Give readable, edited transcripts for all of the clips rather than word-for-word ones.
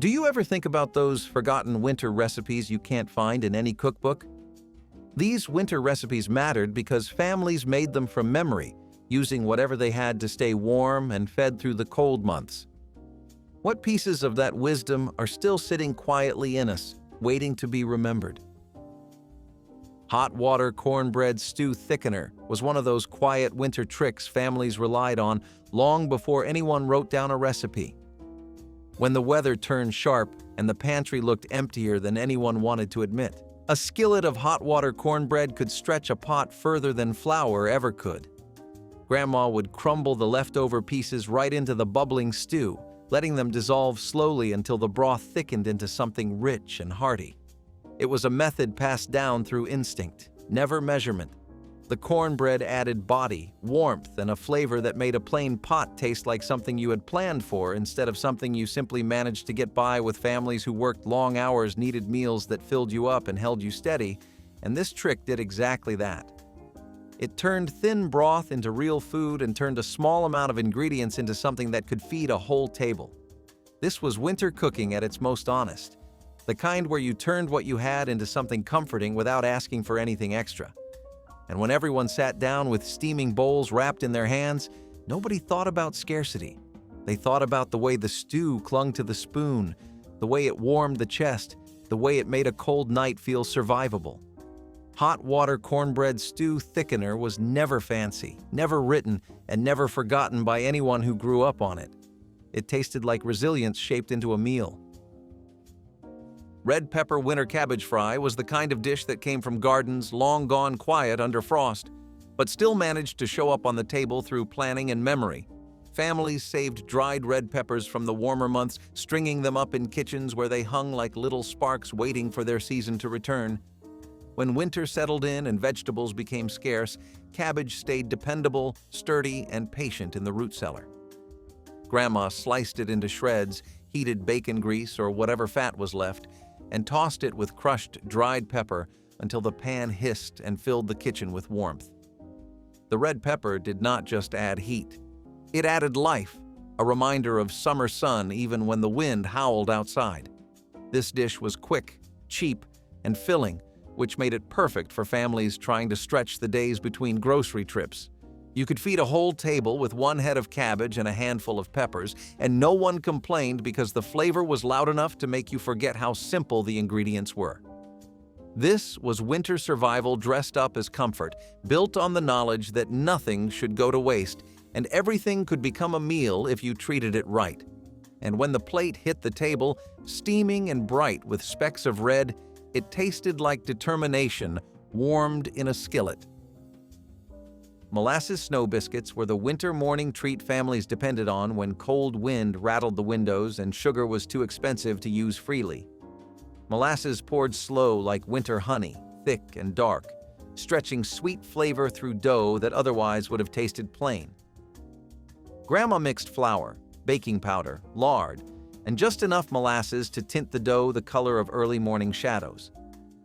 Do you ever think about those forgotten winter recipes you can't find in any cookbook? These winter recipes mattered because families made them from memory, using whatever they had to stay warm and fed through the cold months. What pieces of that wisdom are still sitting quietly in us, waiting to be remembered? Hot water cornbread stew thickener was one of those quiet winter tricks families relied on long before anyone wrote down a recipe. When the weather turned sharp and the pantry looked emptier than anyone wanted to admit, a skillet of hot water cornbread could stretch a pot further than flour ever could. Grandma would crumble the leftover pieces right into the bubbling stew, letting them dissolve slowly until the broth thickened into something rich and hearty. It was a method passed down through instinct, never measurement. The cornbread added body, warmth, and a flavor that made a plain pot taste like something you had planned for instead of something you simply managed to get by with. Families who worked long hours needed meals that filled you up and held you steady, and this trick did exactly that. It turned thin broth into real food and turned a small amount of ingredients into something that could feed a whole table. This was winter cooking at its most honest, the kind where you turned what you had into something comforting without asking for anything extra. And when everyone sat down with steaming bowls wrapped in their hands, nobody thought about scarcity. They thought about the way the stew clung to the spoon, the way it warmed the chest, the way it made a cold night feel survivable. Hot water cornbread stew thickener was never fancy, never written, and never forgotten by anyone who grew up on it. It tasted like resilience shaped into a meal. Red pepper winter cabbage fry was the kind of dish that came from gardens long gone quiet under frost, but still managed to show up on the table through planning and memory. Families saved dried red peppers from the warmer months, stringing them up in kitchens where they hung like little sparks waiting for their season to return. When winter settled in and vegetables became scarce, cabbage stayed dependable, sturdy, and patient in the root cellar. Grandma sliced it into shreds, heated bacon grease or whatever fat was left, and tossed it with crushed dried pepper until the pan hissed and filled the kitchen with warmth. The red pepper did not just add heat. It added life, a reminder of summer sun even when the wind howled outside. This dish was quick, cheap, and filling, which made it perfect for families trying to stretch the days between grocery trips. You could feed a whole table with one head of cabbage and a handful of peppers, and no one complained because the flavor was loud enough to make you forget how simple the ingredients were. This was winter survival dressed up as comfort, built on the knowledge that nothing should go to waste, and everything could become a meal if you treated it right. And when the plate hit the table, steaming and bright with specks of red, it tasted like determination warmed in a skillet. Molasses snow biscuits were the winter morning treat families depended on when cold wind rattled the windows and sugar was too expensive to use freely. Molasses poured slow like winter honey, thick and dark, stretching sweet flavor through dough that otherwise would have tasted plain. Grandma mixed flour, baking powder, lard, and just enough molasses to tint the dough the color of early morning shadows.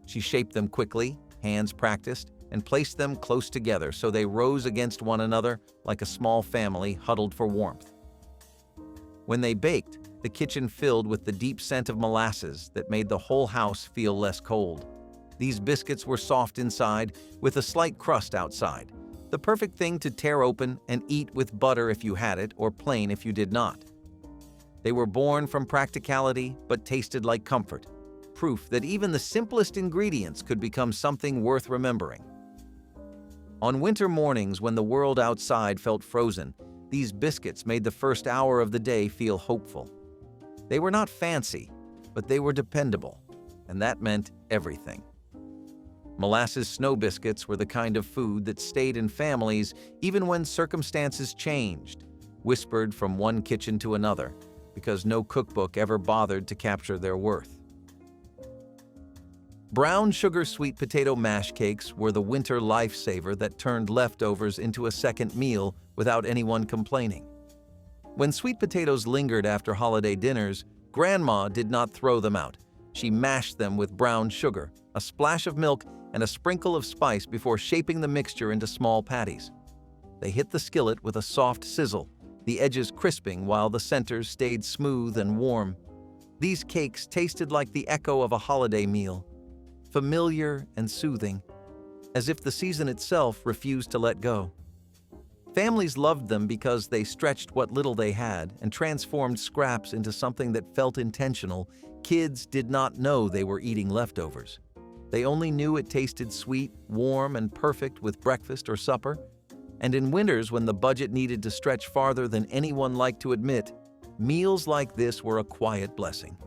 She shaped them quickly, hands practiced, and placed them close together so they rose against one another like a small family huddled for warmth. When they baked, the kitchen filled with the deep scent of molasses that made the whole house feel less cold. These biscuits were soft inside, with a slight crust outside, the perfect thing to tear open and eat with butter if you had it or plain if you did not. They were born from practicality but tasted like comfort, proof that even the simplest ingredients could become something worth remembering. On winter mornings when the world outside felt frozen, these biscuits made the first hour of the day feel hopeful. They were not fancy, but they were dependable, and that meant everything. Molasses snow biscuits were the kind of food that stayed in families even when circumstances changed, whispered from one kitchen to another, because no cookbook ever bothered to capture their worth. Brown sugar sweet potato mash cakes were the winter lifesaver that turned leftovers into a second meal without anyone complaining. When sweet potatoes lingered after holiday dinners, Grandma did not throw them out. She mashed them with brown sugar, a splash of milk, and a sprinkle of spice before shaping the mixture into small patties. They hit the skillet with a soft sizzle, the edges crisping while the centers stayed smooth and warm. These cakes tasted like the echo of a holiday meal, familiar and soothing, as if the season itself refused to let go. Families loved them because they stretched what little they had and transformed scraps into something that felt intentional. Kids did not know they were eating leftovers. They only knew it tasted sweet, warm, and perfect with breakfast or supper. And in winters, when the budget needed to stretch farther than anyone liked to admit, meals like this were a quiet blessing.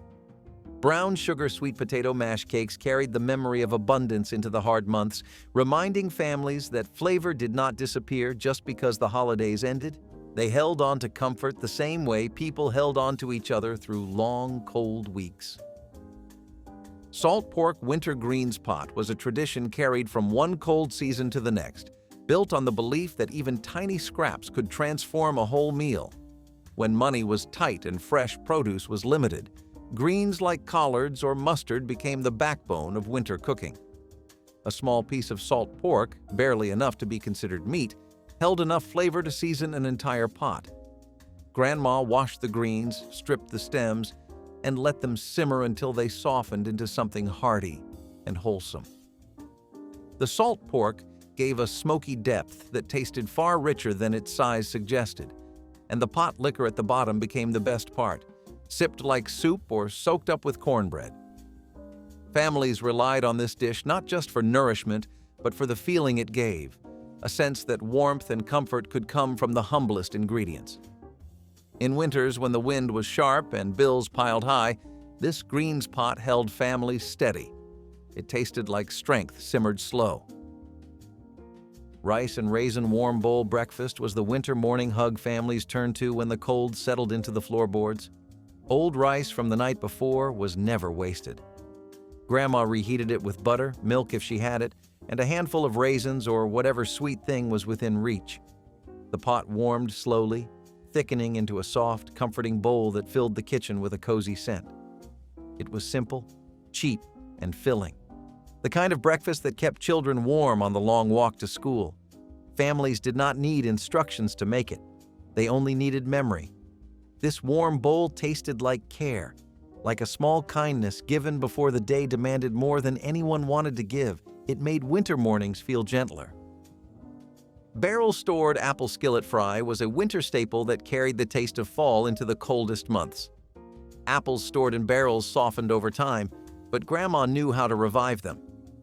Brown sugar sweet potato mash cakes carried the memory of abundance into the hard months, reminding families that flavor did not disappear just because the holidays ended. They held on to comfort the same way people held on to each other through long, cold weeks. Salt pork winter greens pot was a tradition carried from one cold season to the next, built on the belief that even tiny scraps could transform a whole meal. When money was tight and fresh produce was limited, greens like collards or mustard became the backbone of winter cooking. A small piece of salt pork, barely enough to be considered meat, held enough flavor to season an entire pot. Grandma washed the greens, stripped the stems, and let them simmer until they softened into something hearty and wholesome. The salt pork gave a smoky depth that tasted far richer than its size suggested, and the pot liquor at the bottom became the best part, sipped like soup or soaked up with cornbread. Families relied on this dish not just for nourishment, but for the feeling it gave, a sense that warmth and comfort could come from the humblest ingredients. In winters, when the wind was sharp and bills piled high, this greens pot held families steady. It tasted like strength simmered slow. Rice and raisin warm bowl breakfast was the winter morning hug families turned to when the cold settled into the floorboards. Old rice from the night before was never wasted. Grandma reheated it with butter, milk if she had it, and a handful of raisins or whatever sweet thing was within reach. The pot warmed slowly, thickening into a soft, comforting bowl that filled the kitchen with a cozy scent. It was simple, cheap, and filling. The kind of breakfast that kept children warm on the long walk to school. Families did not need instructions to make it. They only needed memory. This warm bowl tasted like care, like a small kindness given before the day demanded more than anyone wanted to give. It made winter mornings feel gentler. Barrel-stored apple skillet fry was a winter staple that carried the taste of fall into the coldest months. Apples stored in barrels softened over time, but Grandma knew how to revive them.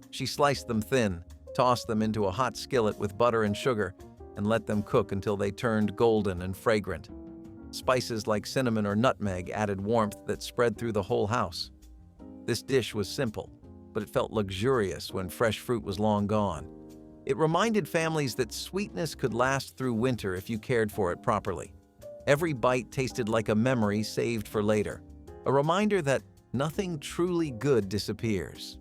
She sliced them thin, tossed them into a hot skillet with butter and sugar, and let them cook until they turned golden and fragrant. Spices like cinnamon or nutmeg added warmth that spread through the whole house. This dish was simple, but it felt luxurious when fresh fruit was long gone. It reminded families that sweetness could last through winter if you cared for it properly. Every bite tasted like a memory saved for later, a reminder that nothing truly good disappears.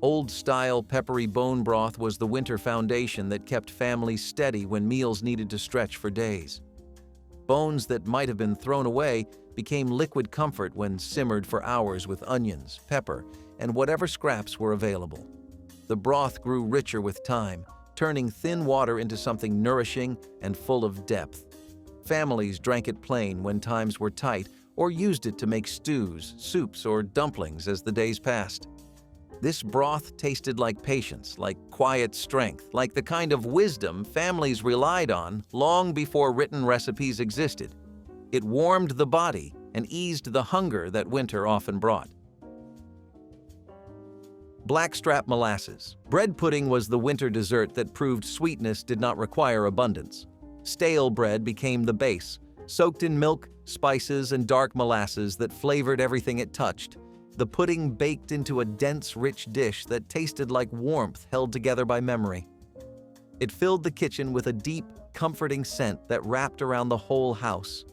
Old-style peppery bone broth was the winter foundation that kept families steady when meals needed to stretch for days. Bones that might have been thrown away became liquid comfort when simmered for hours with onions, pepper, and whatever scraps were available. The broth grew richer with time, turning thin water into something nourishing and full of depth. Families drank it plain when times were tight or used it to make stews, soups, or dumplings as the days passed. This broth tasted like patience, like quiet strength, like the kind of wisdom families relied on long before written recipes existed. It warmed the body and eased the hunger that winter often brought. Blackstrap molasses. Bread pudding was the winter dessert that proved sweetness did not require abundance. Stale bread became the base, soaked in milk, spices, and dark molasses that flavored everything it touched. The pudding baked into a dense, rich dish that tasted like warmth held together by memory. It filled the kitchen with a deep, comforting scent that wrapped around the whole house.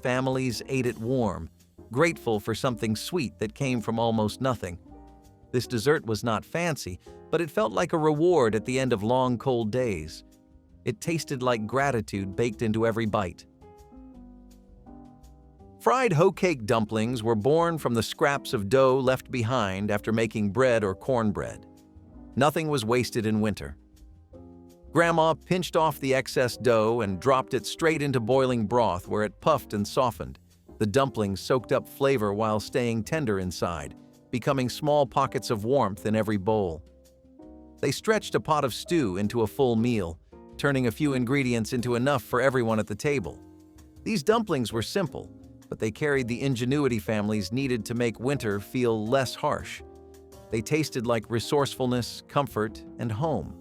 Families ate it warm, grateful for something sweet that came from almost nothing. This dessert was not fancy, but it felt like a reward at the end of long, cold days. It tasted like gratitude baked into every bite. Fried hoecake dumplings were born from the scraps of dough left behind after making bread or cornbread. Nothing was wasted in winter. Grandma pinched off the excess dough and dropped it straight into boiling broth where it puffed and softened. The dumplings soaked up flavor while staying tender inside, becoming small pockets of warmth in every bowl. They stretched a pot of stew into a full meal, turning a few ingredients into enough for everyone at the table. These dumplings were simple, but they carried the ingenuity families needed to make winter feel less harsh. They tasted like resourcefulness, comfort, and home.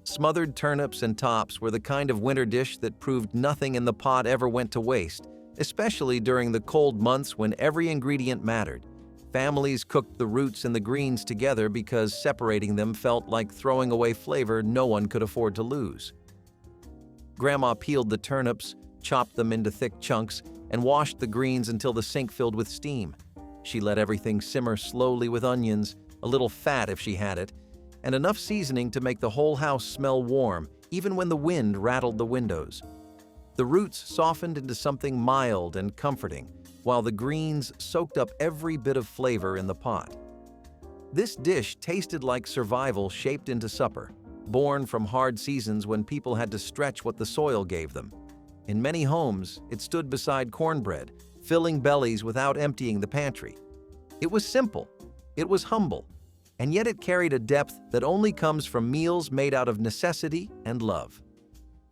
Smothered turnips and tops were the kind of winter dish that proved nothing in the pot ever went to waste, especially during the cold months when every ingredient mattered. Families cooked the roots and the greens together because separating them felt like throwing away flavor no one could afford to lose. Grandma peeled the turnips, chopped them into thick chunks, and washed the greens until the sink filled with steam. She let everything simmer slowly with onions, a little fat if she had it, and enough seasoning to make the whole house smell warm, even when the wind rattled the windows. The roots softened into something mild and comforting, while the greens soaked up every bit of flavor in the pot. This dish tasted like survival shaped into supper, born from hard seasons when people had to stretch what the soil gave them. In many homes, it stood beside cornbread, filling bellies without emptying the pantry. It was simple, it was humble, and yet it carried a depth that only comes from meals made out of necessity and love.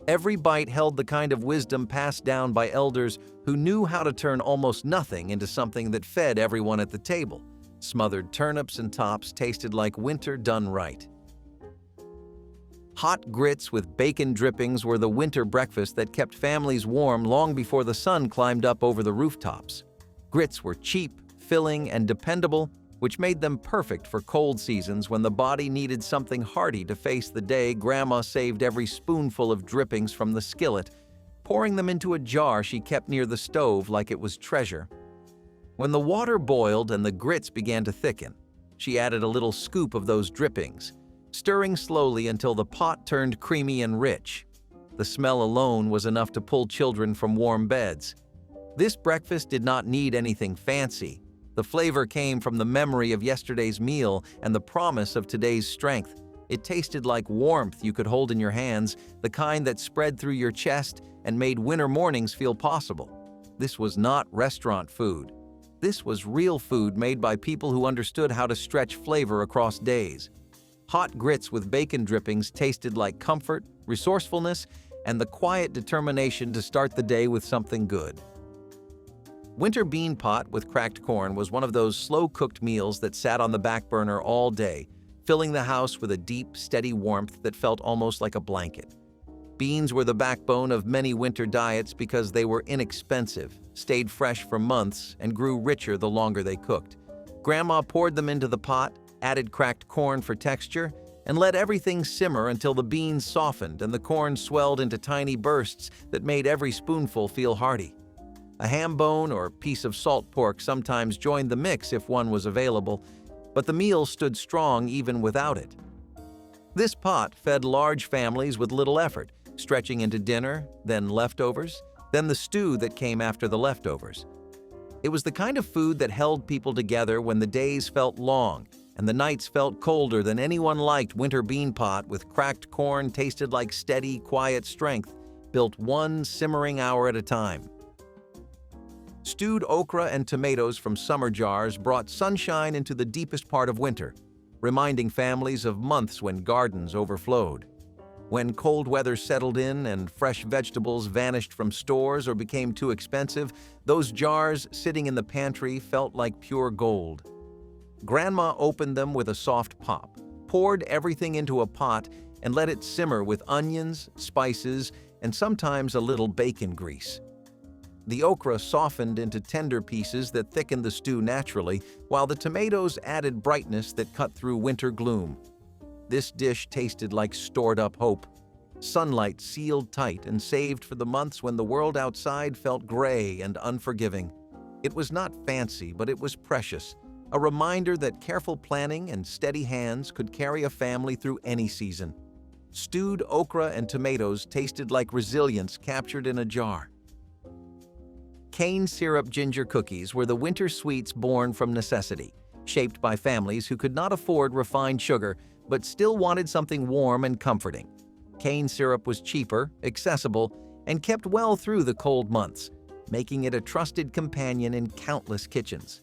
Every bite held the kind of wisdom passed down by elders who knew how to turn almost nothing into something that fed everyone at the table. Smothered turnips and tops tasted like winter done right. Hot grits with bacon drippings were the winter breakfast that kept families warm long before the sun climbed up over the rooftops. Grits were cheap, filling, and dependable, which made them perfect for cold seasons when the body needed something hearty to face the day. Grandma saved every spoonful of drippings from the skillet, pouring them into a jar she kept near the stove like it was treasure. When the water boiled and the grits began to thicken, she added a little scoop of those drippings, stirring slowly until the pot turned creamy and rich. The smell alone was enough to pull children from warm beds. This breakfast did not need anything fancy. The flavor came from the memory of yesterday's meal and the promise of today's strength. It tasted like warmth you could hold in your hands, the kind that spread through your chest and made winter mornings feel possible. This was not restaurant food. This was real food made by people who understood how to stretch flavor across days. Hot grits with bacon drippings tasted like comfort, resourcefulness, and the quiet determination to start the day with something good. Winter bean pot with cracked corn was one of those slow-cooked meals that sat on the back burner all day, filling the house with a deep, steady warmth that felt almost like a blanket. Beans were the backbone of many winter diets because they were inexpensive, stayed fresh for months, and grew richer the longer they cooked. Grandma poured them into the pot, added cracked corn for texture, and let everything simmer until the beans softened and the corn swelled into tiny bursts that made every spoonful feel hearty. A ham bone or piece of salt pork sometimes joined the mix if one was available, but the meal stood strong even without it. This pot fed large families with little effort, stretching into dinner, then leftovers, then the stew that came after the leftovers. It was the kind of food that held people together when the days felt long and the nights felt colder than anyone liked. Winter bean pot with cracked corn tasted like steady, quiet strength, built one simmering hour at a time. Stewed okra and tomatoes from summer jars brought sunshine into the deepest part of winter, reminding families of months when gardens overflowed. When cold weather settled in and fresh vegetables vanished from stores or became too expensive, those jars sitting in the pantry felt like pure gold. Grandma opened them with a soft pop, poured everything into a pot, and let it simmer with onions, spices, and sometimes a little bacon grease. The okra softened into tender pieces that thickened the stew naturally, while the tomatoes added brightness that cut through winter gloom. This dish tasted like stored-up hope, sunlight sealed tight and saved for the months when the world outside felt gray and unforgiving. It was not fancy, but it was precious, a reminder that careful planning and steady hands could carry a family through any season. Stewed okra and tomatoes tasted like resilience captured in a jar. Cane syrup ginger cookies were the winter sweets born from necessity, shaped by families who could not afford refined sugar but still wanted something warm and comforting. Cane syrup was cheaper, accessible, and kept well through the cold months. making it a trusted companion in countless kitchens.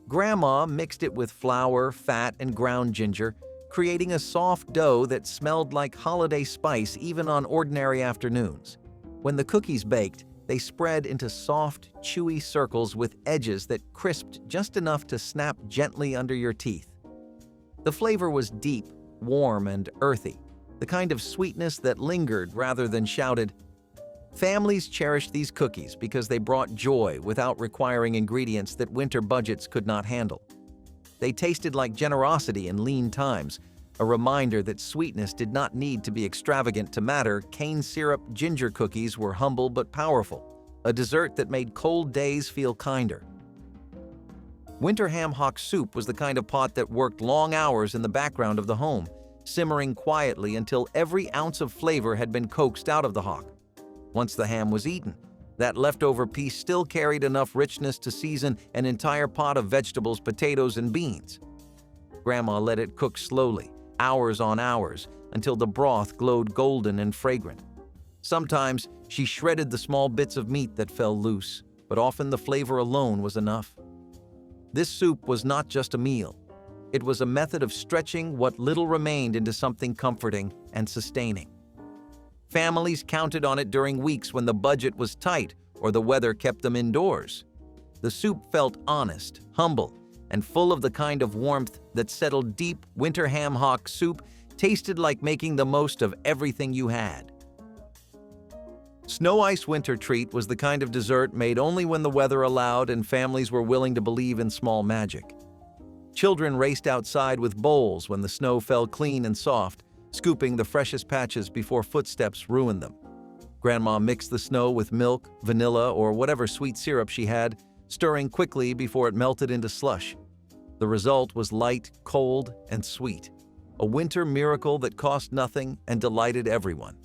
Grandma mixed it with flour, fat, and ground ginger, creating a soft dough that smelled like holiday spice even on ordinary afternoons. When the cookies baked, they spread into soft, chewy circles with edges that crisped just enough to snap gently under your teeth. The flavor was deep, warm, and earthy, the kind of sweetness that lingered rather than shouted. Families cherished these cookies because they brought joy without requiring ingredients that winter budgets could not handle. They tasted like generosity in lean times, a reminder that sweetness did not need to be extravagant to matter. Cane syrup ginger cookies were humble but powerful, a dessert that made cold days feel kinder. Winter ham hock soup was the kind of pot that worked long hours in the background of the home, simmering quietly until every ounce of flavor had been coaxed out of the hock. Once the ham was eaten, that leftover piece still carried enough richness to season an entire pot of vegetables, potatoes, and beans. Grandma let it cook slowly, hours on hours, until the broth glowed golden and fragrant. Sometimes she shredded the small bits of meat that fell loose, but often the flavor alone was enough. This soup was not just a meal. It was a method of stretching what little remained into something comforting and sustaining. Families counted on it during weeks when the budget was tight or the weather kept them indoors. The soup felt honest, humble, and full of the kind of warmth that settled deep. Winter ham hock soup tasted like making the most of everything you had. Snow ice winter treat was the kind of dessert made only when the weather allowed and families were willing to believe in small magic. Children raced outside with bowls when the snow fell clean and soft, scooping the freshest patches before footsteps ruined them. Grandma mixed the snow with milk, vanilla, or whatever sweet syrup she had, stirring quickly before it melted into slush. The result was light, cold, and sweet, a winter miracle that cost nothing and delighted everyone.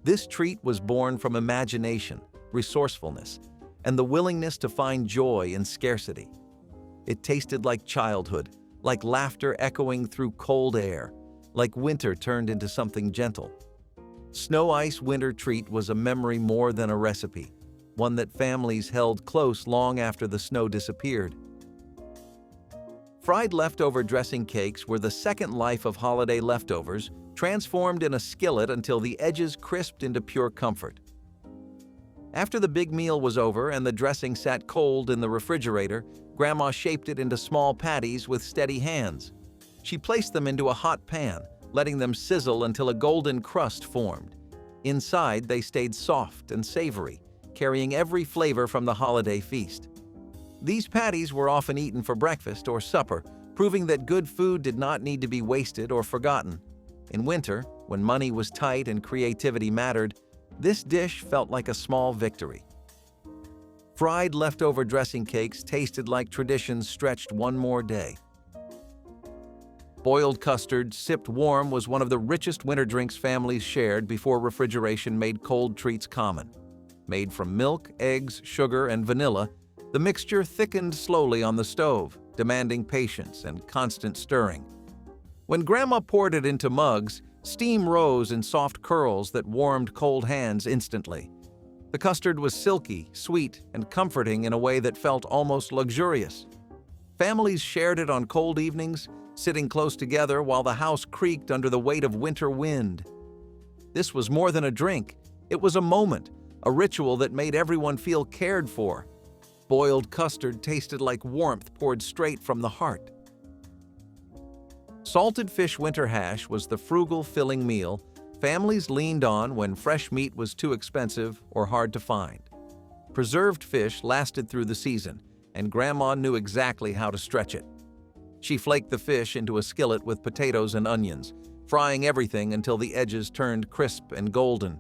This treat was born from imagination, resourcefulness, and the willingness to find joy in scarcity. It tasted like childhood, like laughter echoing through cold air, like winter turned into something gentle. Snow ice winter treat was a memory more than a recipe, one that families held close long after the snow disappeared. Fried leftover dressing cakes were the second life of holiday leftovers, transformed in a skillet until the edges crisped into pure comfort. After the big meal was over and the dressing sat cold in the refrigerator, Grandma shaped it into small patties with steady hands. She placed them into a hot pan, letting them sizzle until a golden crust formed. Inside, they stayed soft and savory, carrying every flavor from the holiday feast. These patties were often eaten for breakfast or supper, proving that good food did not need to be wasted or forgotten. In winter, when money was tight and creativity mattered, this dish felt like a small victory. Fried leftover dressing cakes tasted like traditions stretched one more day. Boiled custard, sipped warm, was one of the richest winter drinks families shared before refrigeration made cold treats common. Made from milk, eggs, sugar, and vanilla, the mixture thickened slowly on the stove, demanding patience and constant stirring. When Grandma poured it into mugs, steam rose in soft curls that warmed cold hands instantly. The custard was silky, sweet, and comforting in a way that felt almost luxurious. Families shared it on cold evenings, sitting close together while the house creaked under the weight of winter wind. This was more than a drink. It was a moment, a ritual that made everyone feel cared for. Boiled custard tasted like warmth poured straight from the heart. Salted fish winter hash was the frugal, filling meal families leaned on when fresh meat was too expensive or hard to find. Preserved fish lasted through the season, and Grandma knew exactly how to stretch it. She flaked the fish into a skillet with potatoes and onions, frying everything until the edges turned crisp and golden.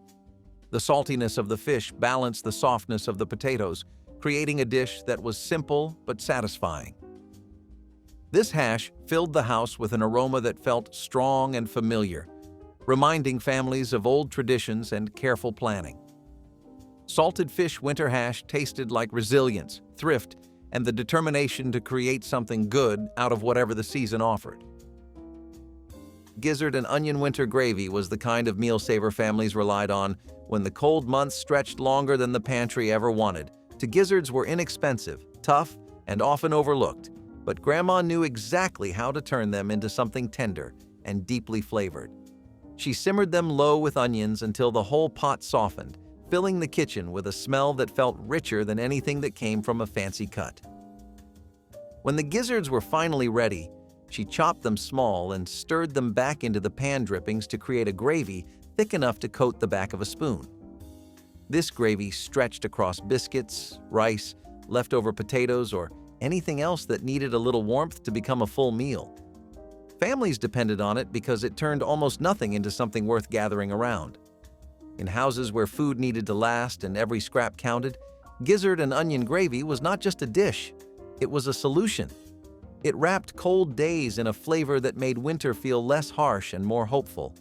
The saltiness of the fish balanced the softness of the potatoes, creating a dish that was simple but satisfying. This hash filled the house with an aroma that felt strong and familiar, reminding families of old traditions and careful planning. Salted fish winter hash tasted like resilience, thrift, and the determination to create something good out of whatever the season offered. gizzard and onion winter gravy was the kind of meal saver families relied on when the cold months stretched longer than the pantry ever wanted. Gizzards were inexpensive, tough, and often overlooked, but Grandma knew exactly how to turn them into something tender and deeply flavored. She simmered them low with onions until the whole pot softened, filling the kitchen with a smell that felt richer than anything that came from a fancy cut. When the gizzards were finally ready, she chopped them small and stirred them back into the pan drippings to create a gravy thick enough to coat the back of a spoon. This gravy stretched across biscuits, rice, leftover potatoes, or anything else that needed a little warmth to become a full meal. Families depended on it because it turned almost nothing into something worth gathering around. In houses where food needed to last and every scrap counted, gizzard and onion gravy was not just a dish, it was a solution. It wrapped cold days in a flavor that made winter feel less harsh and more hopeful.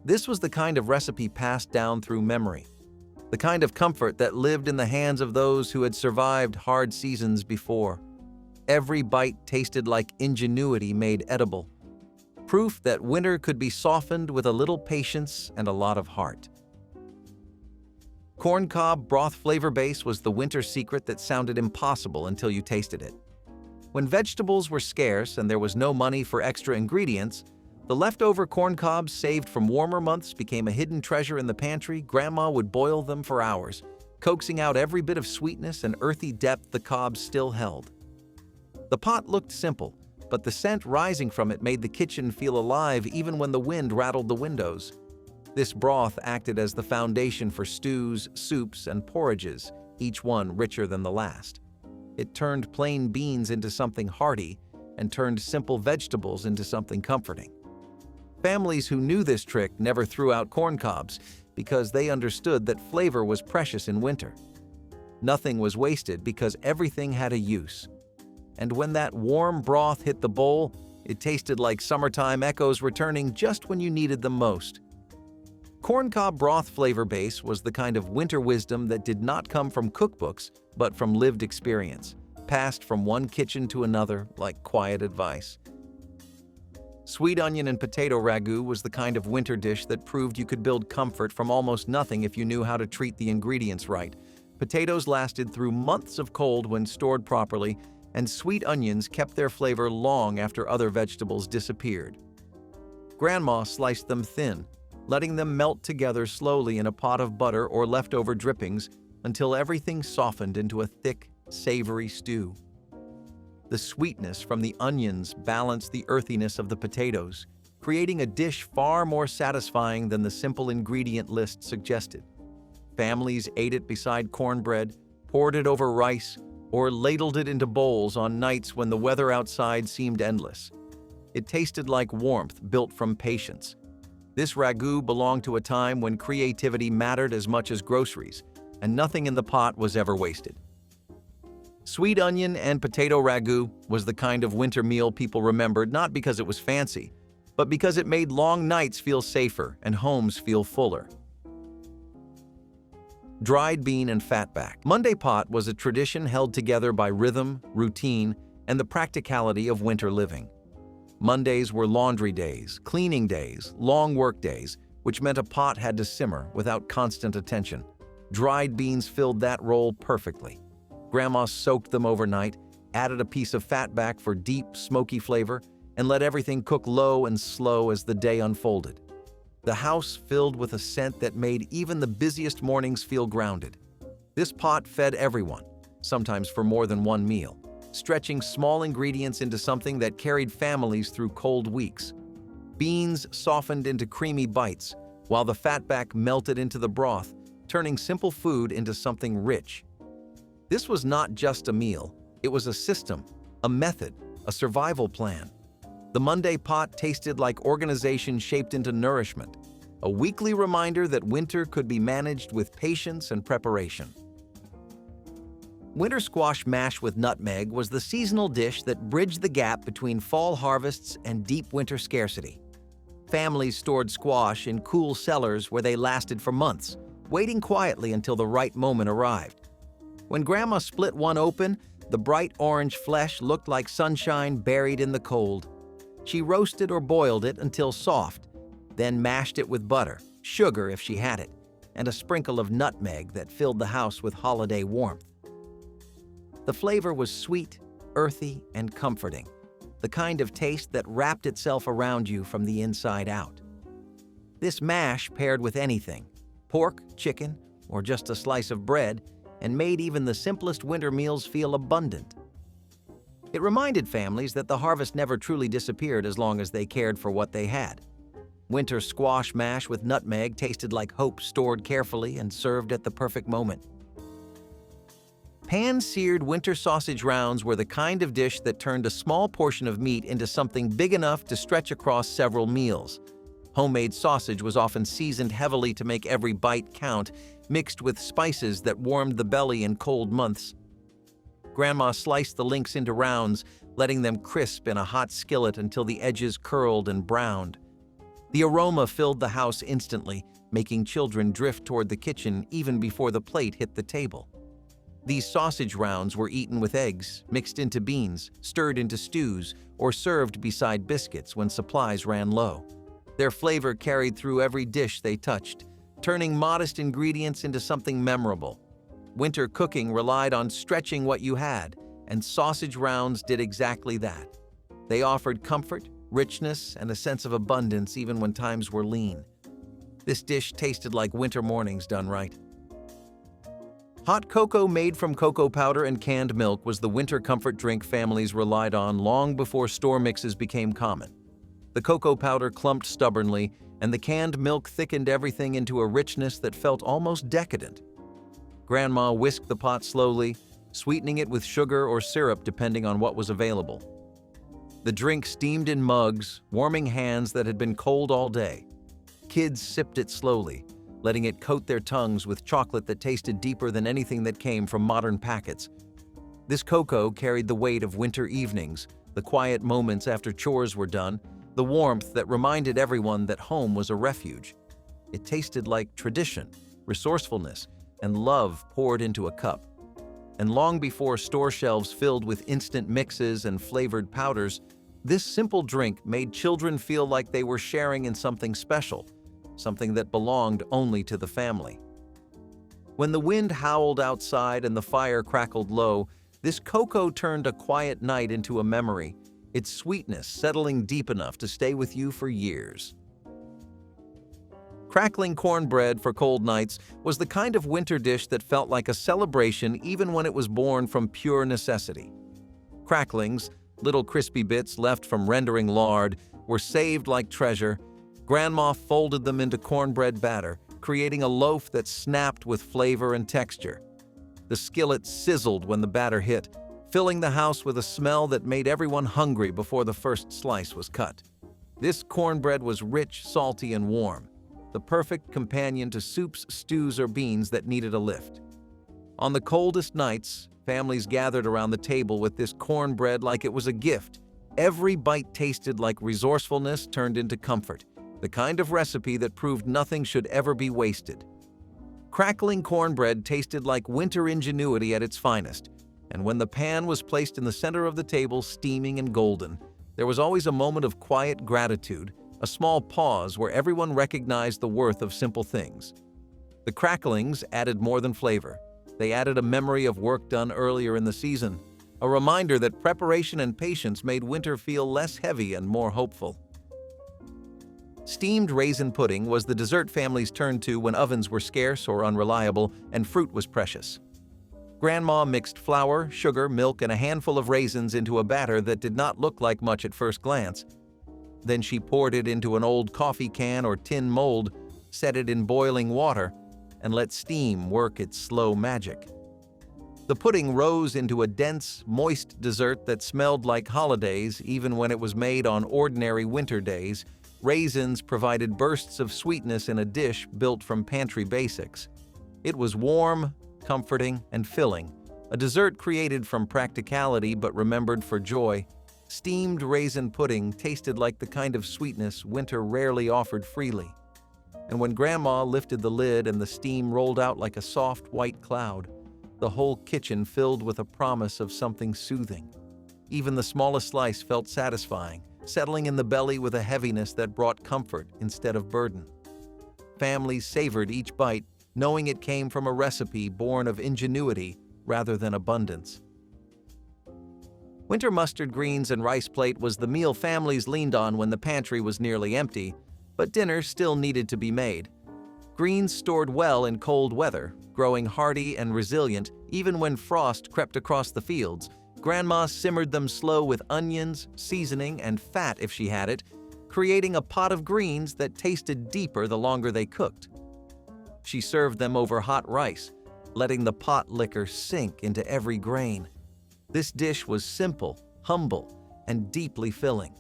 This was the kind of recipe passed down through memory, the kind of comfort that lived in the hands of those who had survived hard seasons before. Every bite tasted like ingenuity made edible, proof that winter could be softened with a little patience and a lot of heart. Corncob broth flavor base was the winter secret that sounded impossible until you tasted it. When vegetables were scarce and there was no money for extra ingredients, the leftover corn cobs saved from warmer months became a hidden treasure in the pantry. Grandma would boil them for hours, coaxing out every bit of sweetness and earthy depth the cobs still held. The pot looked simple, but the scent rising from it made the kitchen feel alive even when the wind rattled the windows. This broth acted as the foundation for stews, soups, and porridges, each one richer than the last. It turned plain beans into something hearty and turned simple vegetables into something comforting. Families who knew this trick never threw out corn cobs because they understood that flavor was precious in winter. Nothing was wasted because everything had a use. And when that warm broth hit the bowl, it tasted like summertime echoes returning just when you needed them most. Corncob broth flavor base was the kind of winter wisdom that did not come from cookbooks, but from lived experience, passed from one kitchen to another like quiet advice. Sweet onion and potato ragu was the kind of winter dish that proved you could build comfort from almost nothing if you knew how to treat the ingredients right. Potatoes lasted through months of cold when stored properly, and sweet onions kept their flavor long after other vegetables disappeared. Grandma sliced them thin, letting them melt together slowly in a pot of butter or leftover drippings until everything softened into a thick, savory stew. The sweetness from the onions balanced the earthiness of the potatoes, creating a dish far more satisfying than the simple ingredient list suggested. Families ate it beside cornbread, poured it over rice, or ladled it into bowls on nights when the weather outside seemed endless. It tasted like warmth built from patience. This ragu belonged to a time when creativity mattered as much as groceries, and nothing in the pot was ever wasted. Sweet onion and potato ragu was the kind of winter meal people remembered not because it was fancy, but because it made long nights feel safer and homes feel fuller. Dried bean and fatback. Monday pot was a tradition held together by rhythm, routine, and the practicality of winter living. Mondays were laundry days, cleaning days, long work days, which meant a pot had to simmer without constant attention. Dried beans filled that role perfectly. Grandma soaked them overnight, added a piece of fatback for deep, smoky flavor, and let everything cook low and slow as the day unfolded. The house filled with a scent that made even the busiest mornings feel grounded. This pot fed everyone, sometimes for more than one meal, stretching small ingredients into something that carried families through cold weeks. Beans softened into creamy bites, while the fatback melted into the broth, turning simple food into something rich. This was not just a meal, it was a system, a method, a survival plan. The Monday pot tasted like organization shaped into nourishment, a weekly reminder that winter could be managed with patience and preparation. Winter squash mash with nutmeg was the seasonal dish that bridged the gap between fall harvests and deep winter scarcity. Families stored squash in cool cellars where they lasted for months, waiting quietly until the right moment arrived. When Grandma split one open, the bright orange flesh looked like sunshine buried in the cold. She roasted or boiled it until soft, then mashed it with butter, sugar if she had it, and a sprinkle of nutmeg that filled the house with holiday warmth. The flavor was sweet, earthy, and comforting, the kind of taste that wrapped itself around you from the inside out. This mash paired with anything, pork, chicken, or just a slice of bread, and made even the simplest winter meals feel abundant. It reminded families that the harvest never truly disappeared as long as they cared for what they had. Winter squash mash with nutmeg tasted like hope stored carefully and served at the perfect moment. Pan-seared winter sausage rounds were the kind of dish that turned a small portion of meat into something big enough to stretch across several meals. Homemade sausage was often seasoned heavily to make every bite count, mixed with spices that warmed the belly in cold months. Grandma sliced the links into rounds, letting them crisp in a hot skillet until the edges curled and browned. The aroma filled the house instantly, making children drift toward the kitchen even before the plate hit the table. These sausage rounds were eaten with eggs, mixed into beans, stirred into stews, or served beside biscuits when supplies ran low. Their flavor carried through every dish they touched, turning modest ingredients into something memorable. Winter cooking relied on stretching what you had, and sausage rounds did exactly that. They offered comfort, richness, and a sense of abundance even when times were lean. This dish tasted like winter mornings done right. Hot cocoa made from cocoa powder and canned milk was the winter comfort drink families relied on long before store mixes became common. The cocoa powder clumped stubbornly, and the canned milk thickened everything into a richness that felt almost decadent. Grandma whisked the pot slowly, sweetening it with sugar or syrup depending on what was available. The drink steamed in mugs, warming hands that had been cold all day. Kids sipped it slowly, letting it coat their tongues with chocolate that tasted deeper than anything that came from modern packets. This cocoa carried the weight of winter evenings, the quiet moments after chores were done, the warmth that reminded everyone that home was a refuge. It tasted like tradition, resourcefulness, and love poured into a cup. And long before store shelves filled with instant mixes and flavored powders, this simple drink made children feel like they were sharing in something special, something that belonged only to the family. When the wind howled outside and the fire crackled low, this cocoa turned a quiet night into a memory, its sweetness settling deep enough to stay with you for years. Crackling cornbread for cold nights was the kind of winter dish that felt like a celebration even when it was born from pure necessity. Cracklings, little crispy bits left from rendering lard, were saved like treasure. Grandma folded them into cornbread batter, creating a loaf that snapped with flavor and texture. The skillet sizzled when the batter hit, filling the house with a smell that made everyone hungry before the first slice was cut. This cornbread was rich, salty, and warm, the perfect companion to soups, stews, or beans that needed a lift. On the coldest nights, families gathered around the table with this cornbread like it was a gift. Every bite tasted like resourcefulness turned into comfort, the kind of recipe that proved nothing should ever be wasted. Crackling cornbread tasted like winter ingenuity at its finest, and when the pan was placed in the center of the table, steaming and golden, there was always a moment of quiet gratitude, a small pause where everyone recognized the worth of simple things. The cracklings added more than flavor. They added a memory of work done earlier in the season, a reminder that preparation and patience made winter feel less heavy and more hopeful. Steamed raisin pudding was the dessert families turned to when ovens were scarce or unreliable and fruit was precious. Grandma mixed flour, sugar, milk, and a handful of raisins into a batter that did not look like much at first glance. Then she poured it into an old coffee can or tin mold, set it in boiling water, and let steam work its slow magic. The pudding rose into a dense, moist dessert that smelled like holidays even when it was made on ordinary winter days. Raisins provided bursts of sweetness in a dish built from pantry basics. It was warm, comforting, and filling, a dessert created from practicality but remembered for joy. Steamed raisin pudding tasted like the kind of sweetness winter rarely offered freely. And when Grandma lifted the lid and the steam rolled out like a soft white cloud, the whole kitchen filled with a promise of something soothing. Even the smallest slice felt satisfying, settling in the belly with a heaviness that brought comfort instead of burden. Families savored each bite, knowing it came from a recipe born of ingenuity rather than abundance. Winter mustard greens and rice plate was the meal families leaned on when the pantry was nearly empty, but dinner still needed to be made. Greens stored well in cold weather, growing hardy and resilient even when frost crept across the fields. Grandma simmered them slow with onions, seasoning, and fat if she had it, creating a pot of greens that tasted deeper the longer they cooked. She served them over hot rice, letting the pot liquor sink into every grain. This dish was simple, humble, and deeply filling.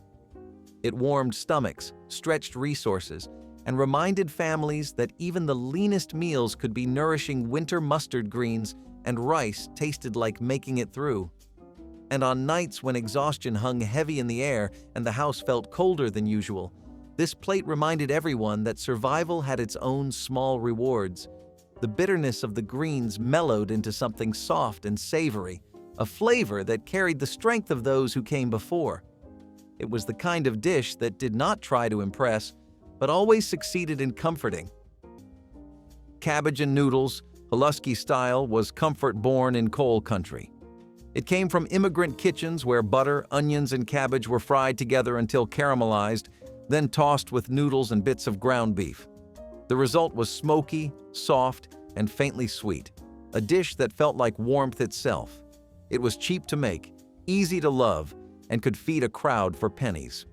It warmed stomachs, stretched resources, and reminded families that even the leanest meals could be nourishing. Winter mustard greens and rice tasted like making it through. And on nights when exhaustion hung heavy in the air and the house felt colder than usual, this plate reminded everyone that survival had its own small rewards. The bitterness of the greens mellowed into something soft and savory, a flavor that carried the strength of those who came before. It was the kind of dish that did not try to impress, but always succeeded in comforting. Cabbage and noodles, Halleski style, was comfort born in coal country. It came from immigrant kitchens where butter, onions, and cabbage were fried together until caramelized, then tossed with noodles and bits of ground beef. The result was smoky, soft, and faintly sweet, a dish that felt like warmth itself. It was cheap to make, easy to love, and could feed a crowd for pennies.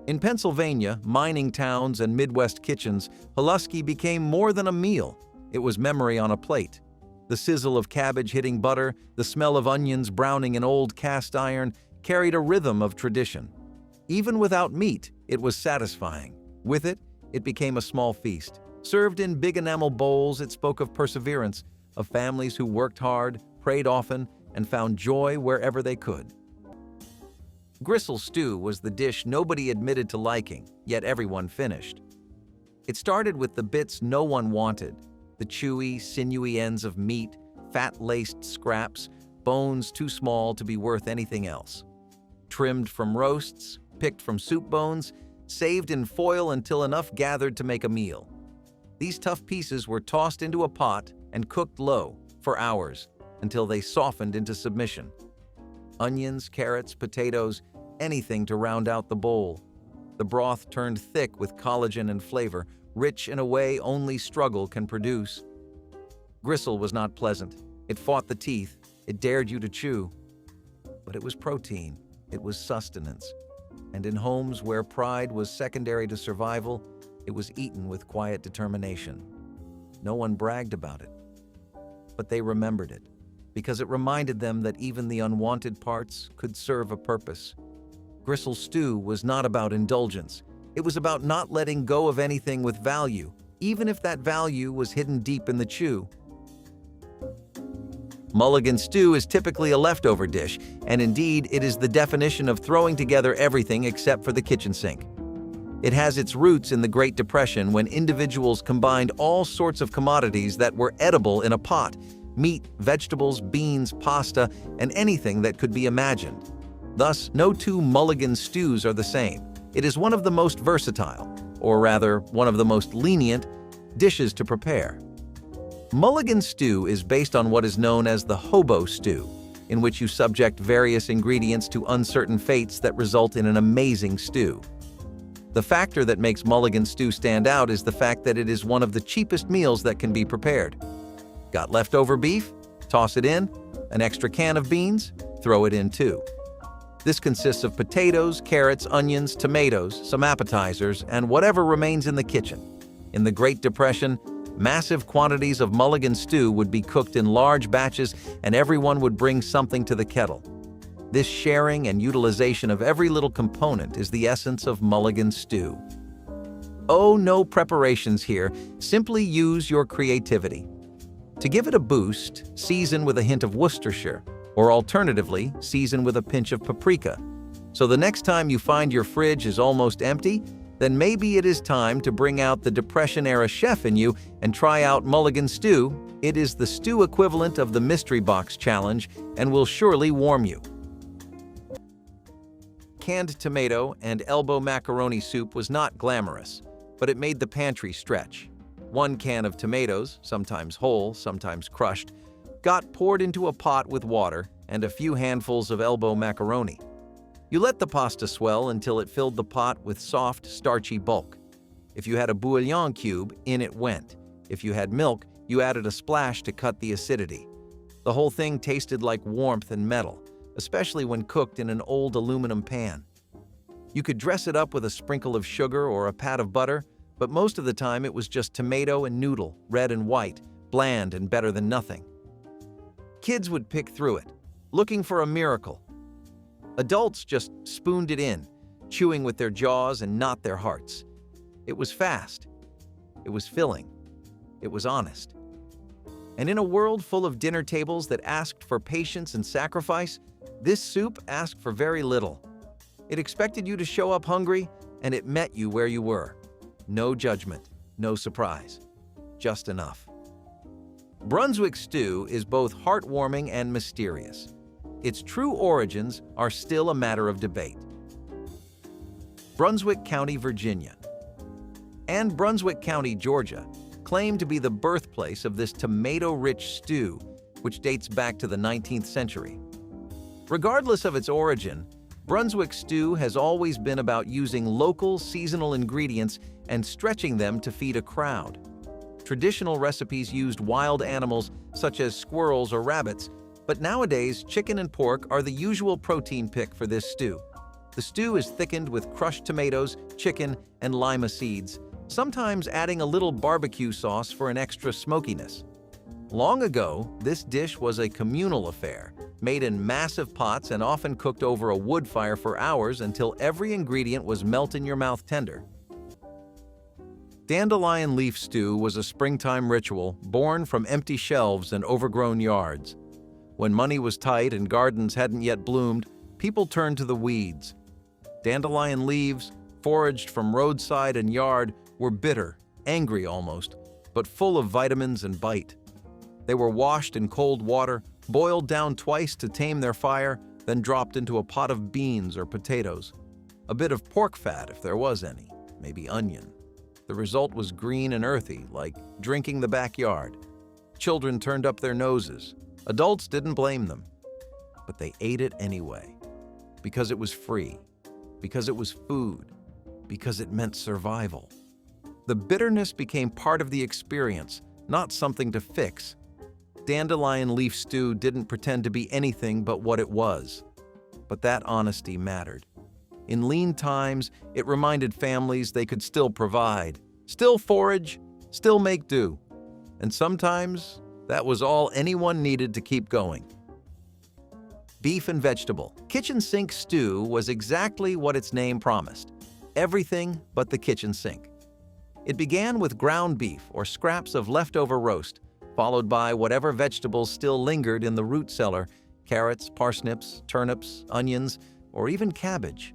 In Pennsylvania, mining towns, and Midwest kitchens, Halleski became more than a meal. It was memory on a plate. The sizzle of cabbage hitting butter, the smell of onions browning in old cast iron carried a rhythm of tradition. Even without meat, it was satisfying. With it, it became a small feast. Served in big enamel bowls, it spoke of perseverance, of families who worked hard, prayed often, and found joy wherever they could. Gristle stew was the dish nobody admitted to liking, yet everyone finished. It started with the bits no one wanted, the chewy, sinewy ends of meat, fat-laced scraps, bones too small to be worth anything else. Trimmed from roasts, picked from soup bones, saved in foil until enough gathered to make a meal. These tough pieces were tossed into a pot and cooked low for hours until they softened into submission. Onions, carrots, potatoes, anything to round out the bowl. The broth turned thick with collagen and flavor, rich in a way only struggle can produce. Gristle was not pleasant. It fought the teeth. It dared you to chew. But it was protein. It was sustenance. And in homes where pride was secondary to survival, it was eaten with quiet determination. No one bragged about it. But they remembered it, because it reminded them that even the unwanted parts could serve a purpose. Gristle stew was not about indulgence. It was about not letting go of anything with value, even if that value was hidden deep in the chew. Mulligan stew is typically a leftover dish, and indeed, it is the definition of throwing together everything except for the kitchen sink. It has its roots in the Great Depression when individuals combined all sorts of commodities that were edible in a pot: meat, vegetables, beans, pasta, and anything that could be imagined. Thus, no two Mulligan stews are the same. It is one of the most versatile, or rather, one of the most lenient, dishes to prepare. Mulligan stew is based on what is known as the hobo stew, in which you subject various ingredients to uncertain fates that result in an amazing stew. The factor that makes Mulligan stew stand out is the fact that it is one of the cheapest meals that can be prepared. Got leftover beef? Toss it in. An extra can of beans? Throw it in too. This consists of potatoes, carrots, onions, tomatoes, some appetizers, and whatever remains in the kitchen. In the Great Depression, massive quantities of Mulligan stew would be cooked in large batches, and everyone would bring something to the kettle. This sharing and utilization of every little component is the essence of Mulligan stew. Oh, no preparations here. Simply use your creativity. To give it a boost, season with a hint of Worcestershire, or alternatively, season with a pinch of paprika. So the next time you find your fridge is almost empty, then maybe it is time to bring out the Depression-era chef in you and try out Mulligan stew. It is the stew equivalent of the Mystery Box Challenge and will surely warm you. Canned tomato and elbow macaroni soup was not glamorous, but it made the pantry stretch. 1 can of tomatoes, sometimes whole, sometimes crushed, got poured into a pot with water and a few handfuls of elbow macaroni. You let the pasta swell until it filled the pot with soft, starchy bulk. If you had a bouillon cube, in it went. If you had milk, you added a splash to cut the acidity. The whole thing tasted like warmth and metal, especially when cooked in an old aluminum pan. You could dress it up with a sprinkle of sugar or a pat of butter, but most of the time it was just tomato and noodle, red and white, bland and better than nothing. Kids would pick through it, looking for a miracle. Adults just spooned it in, chewing with their jaws and not their hearts. It was fast. It was filling. It was honest. And in a world full of dinner tables that asked for patience and sacrifice, this soup asked for very little. It expected you to show up hungry, and it met you where you were. No judgment, no surprise, just enough. Brunswick stew is both heartwarming and mysterious. Its true origins are still a matter of debate. Brunswick County, Virginia, and Brunswick County, Georgia, claim to be the birthplace of this tomato-rich stew, which dates back to the 19th century. Regardless of its origin, Brunswick stew has always been about using local, seasonal ingredients and stretching them to feed a crowd. Traditional recipes used wild animals such as squirrels or rabbits, but nowadays chicken and pork are the usual protein pick for this stew. The stew is thickened with crushed tomatoes, chicken, and lima seeds, sometimes adding a little barbecue sauce for an extra smokiness. Long ago, this dish was a communal affair, made in massive pots and often cooked over a wood fire for hours until every ingredient was melt-in-your-mouth tender. Dandelion leaf stew was a springtime ritual born from empty shelves and overgrown yards. When money was tight and gardens hadn't yet bloomed, people turned to the weeds. Dandelion leaves, foraged from roadside and yard, were bitter, angry almost, but full of vitamins and bite. They were washed in cold water, boiled down twice to tame their fire, then dropped into a pot of beans or potatoes. A bit of pork fat if there was any, maybe onion. The result was green and earthy, like drinking the backyard. Children turned up their noses. Adults didn't blame them. But they ate it anyway. Because it was free. Because it was food. Because it meant survival. The bitterness became part of the experience, not something to fix. Dandelion leaf stew didn't pretend to be anything but what it was. But that honesty mattered. In lean times, it reminded families they could still provide, still forage, still make do. And sometimes, that was all anyone needed to keep going. Beef and vegetable. Kitchen sink stew was exactly what its name promised. Everything but the kitchen sink. It began with ground beef or scraps of leftover roast, followed by whatever vegetables still lingered in the root cellar: carrots, parsnips, turnips, onions, or even cabbage.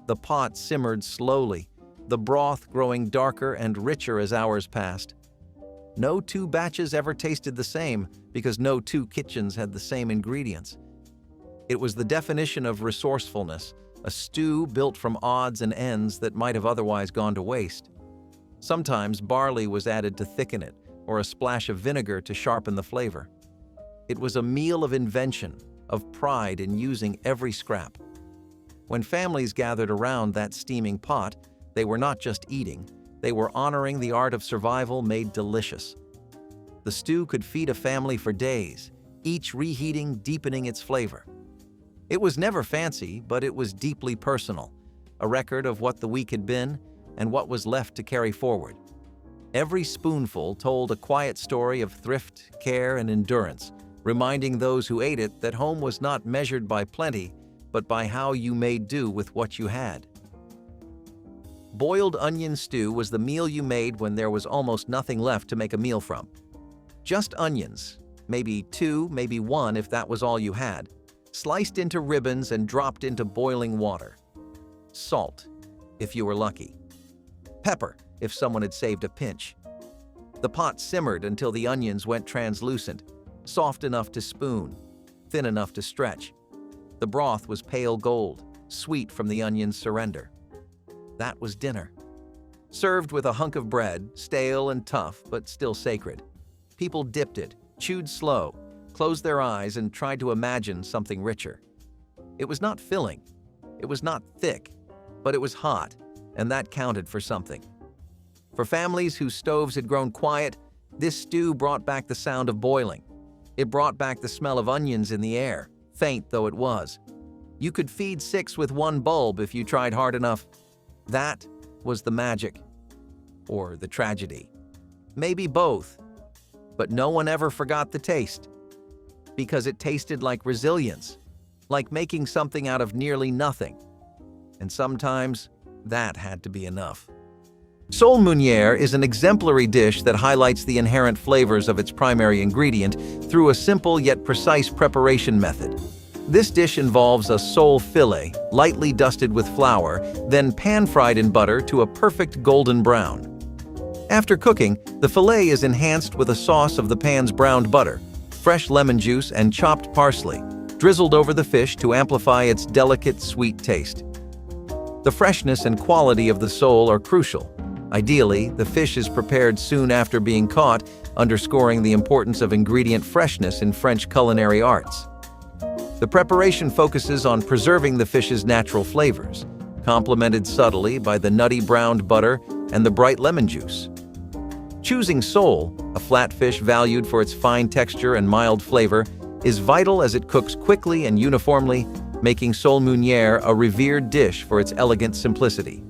The pot simmered slowly, the broth growing darker and richer as hours passed. No two batches ever tasted the same because no two kitchens had the same ingredients. It was the definition of resourcefulness, a stew built from odds and ends that might have otherwise gone to waste. Sometimes barley was added to thicken it, or a splash of vinegar to sharpen the flavor. It was a meal of invention, of pride in using every scrap. When families gathered around that steaming pot, they were not just eating, they were honoring the art of survival made delicious. The stew could feed a family for days, each reheating, deepening its flavor. It was never fancy, but it was deeply personal, a record of what the week had been and what was left to carry forward. Every spoonful told a quiet story of thrift, care, and endurance, reminding those who ate it that home was not measured by plenty, but by how you made do with what you had. Boiled onion stew was the meal you made when there was almost nothing left to make a meal from. Just onions, maybe 2, maybe 1 if that was all you had, sliced into ribbons and dropped into boiling water. Salt, if you were lucky. Pepper, if someone had saved a pinch. The pot simmered until the onions went translucent, soft enough to spoon, thin enough to stretch. The broth was pale gold, sweet from the onion's surrender. That was dinner. Served with a hunk of bread, stale and tough, but still sacred. People dipped it, chewed slow, closed their eyes, and tried to imagine something richer. It was not filling. It was not thick, but it was hot, and that counted for something. For families whose stoves had grown quiet, this stew brought back the sound of boiling. It brought back the smell of onions in the air, faint though it was. You could feed 6 with one bulb if you tried hard enough. That was the magic. Or the tragedy. Maybe both. But no one ever forgot the taste. Because it tasted like resilience, like making something out of nearly nothing. And sometimes, that had to be enough. Sole meunière is an exemplary dish that highlights the inherent flavors of its primary ingredient through a simple yet precise preparation method. This dish involves a sole fillet, lightly dusted with flour, then pan-fried in butter to a perfect golden brown. After cooking, the fillet is enhanced with a sauce of the pan's browned butter, fresh lemon juice, and chopped parsley, drizzled over the fish to amplify its delicate, sweet taste. The freshness and quality of the sole are crucial. Ideally, the fish is prepared soon after being caught, underscoring the importance of ingredient freshness in French culinary arts. The preparation focuses on preserving the fish's natural flavors, complemented subtly by the nutty browned butter and the bright lemon juice. Choosing sole, a flat fish valued for its fine texture and mild flavor, is vital as it cooks quickly and uniformly, making sole meunière a revered dish for its elegant simplicity.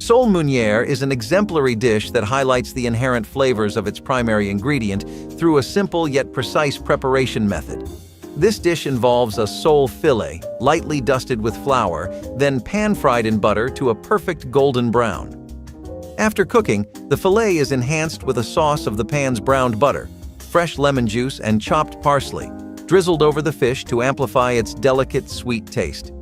Sole meunière is an exemplary dish that highlights the inherent flavors of its primary ingredient through a simple yet precise preparation method. This dish involves a sole fillet, lightly dusted with flour, then pan-fried in butter to a perfect golden brown. After cooking, the fillet is enhanced with a sauce of the pan's browned butter, fresh lemon juice, and chopped parsley, drizzled over the fish to amplify its delicate, sweet taste.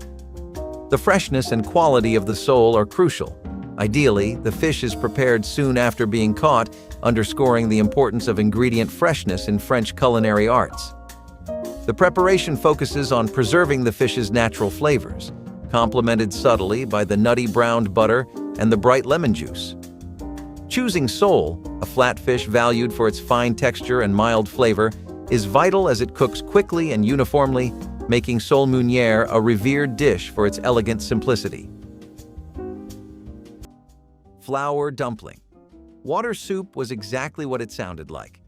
The freshness and quality of the sole are crucial. Ideally, the fish is prepared soon after being caught, underscoring the importance of ingredient freshness in French culinary arts. The preparation focuses on preserving the fish's natural flavors, complemented subtly by the nutty browned butter and the bright lemon juice. Choosing sole, a flat fish valued for its fine texture and mild flavor, is vital as it cooks quickly and uniformly, making sole meunière a revered dish for its elegant simplicity. Flour dumpling. Water soup was exactly what it sounded like.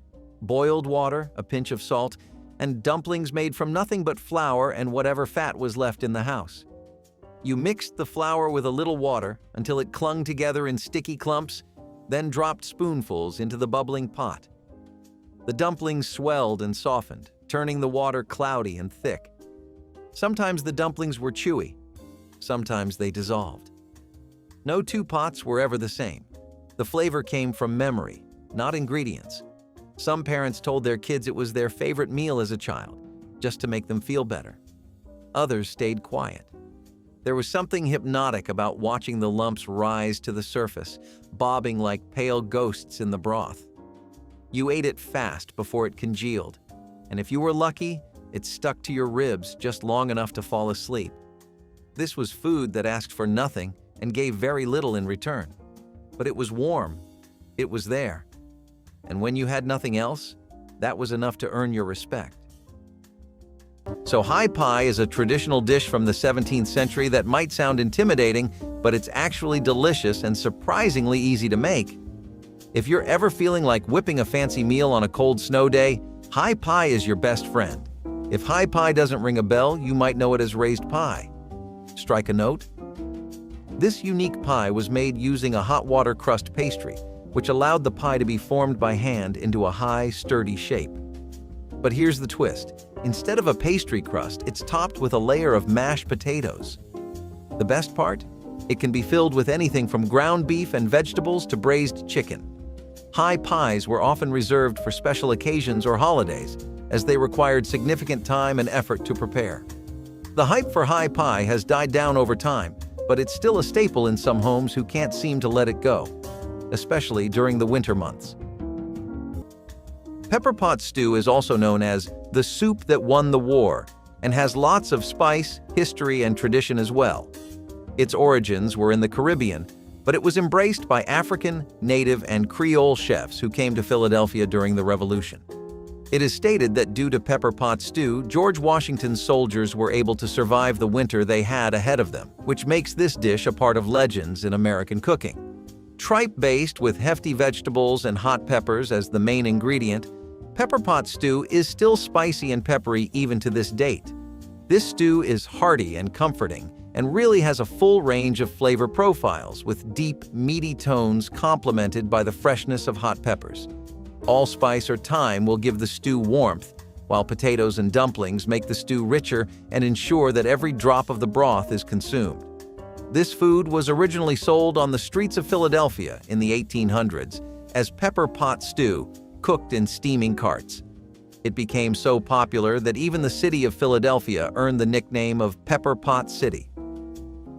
Boiled water, a pinch of salt, and dumplings made from nothing but flour and whatever fat was left in the house. You mixed the flour with a little water until it clung together in sticky clumps, then dropped spoonfuls into the bubbling pot. The dumplings swelled and softened, turning the water cloudy and thick. Sometimes the dumplings were chewy, sometimes they dissolved. No two pots were ever the same. The flavor came from memory, not ingredients. Some parents told their kids it was their favorite meal as a child, just to make them feel better. Others stayed quiet. There was something hypnotic about watching the lumps rise to the surface, bobbing like pale ghosts in the broth. You ate it fast before it congealed, and if you were lucky, it stuck to your ribs just long enough to fall asleep. This was food that asked for nothing and gave very little in return. But it was warm. It was there. And when you had nothing else, that was enough to earn your respect. So high pie is a traditional dish from the 17th century that might sound intimidating, but it's actually delicious and surprisingly easy to make. If you're ever feeling like whipping a fancy meal on a cold snow day, high pie is your best friend. If high pie doesn't ring a bell, you might know it as raised pie. Strike a note? This unique pie was made using a hot water crust pastry, which allowed the pie to be formed by hand into a high, sturdy shape. But here's the twist. Instead of a pastry crust, it's topped with a layer of mashed potatoes. The best part? It can be filled with anything from ground beef and vegetables to braised chicken. High pies were often reserved for special occasions or holidays, as they required significant time and effort to prepare. The hype for high pie has died down over time, but it's still a staple in some homes who can't seem to let it go, especially during the winter months. Pepper pot stew is also known as the soup that won the war, and has lots of spice, history, and tradition as well. Its origins were in the Caribbean, but it was embraced by African, Native, and Creole chefs who came to Philadelphia during the Revolution. It is stated that due to pepper pot stew, George Washington's soldiers were able to survive the winter they had ahead of them, which makes this dish a part of legends in American cooking. Tripe-based with hefty vegetables and hot peppers as the main ingredient, pepper pot stew is still spicy and peppery even to this date. This stew is hearty and comforting and really has a full range of flavor profiles with deep, meaty tones complemented by the freshness of hot peppers. Allspice or thyme will give the stew warmth, while potatoes and dumplings make the stew richer and ensure that every drop of the broth is consumed. This food was originally sold on the streets of Philadelphia in the 1800s as pepper pot stew, cooked in steaming carts. It became so popular that even the city of Philadelphia earned the nickname of Pepper Pot City.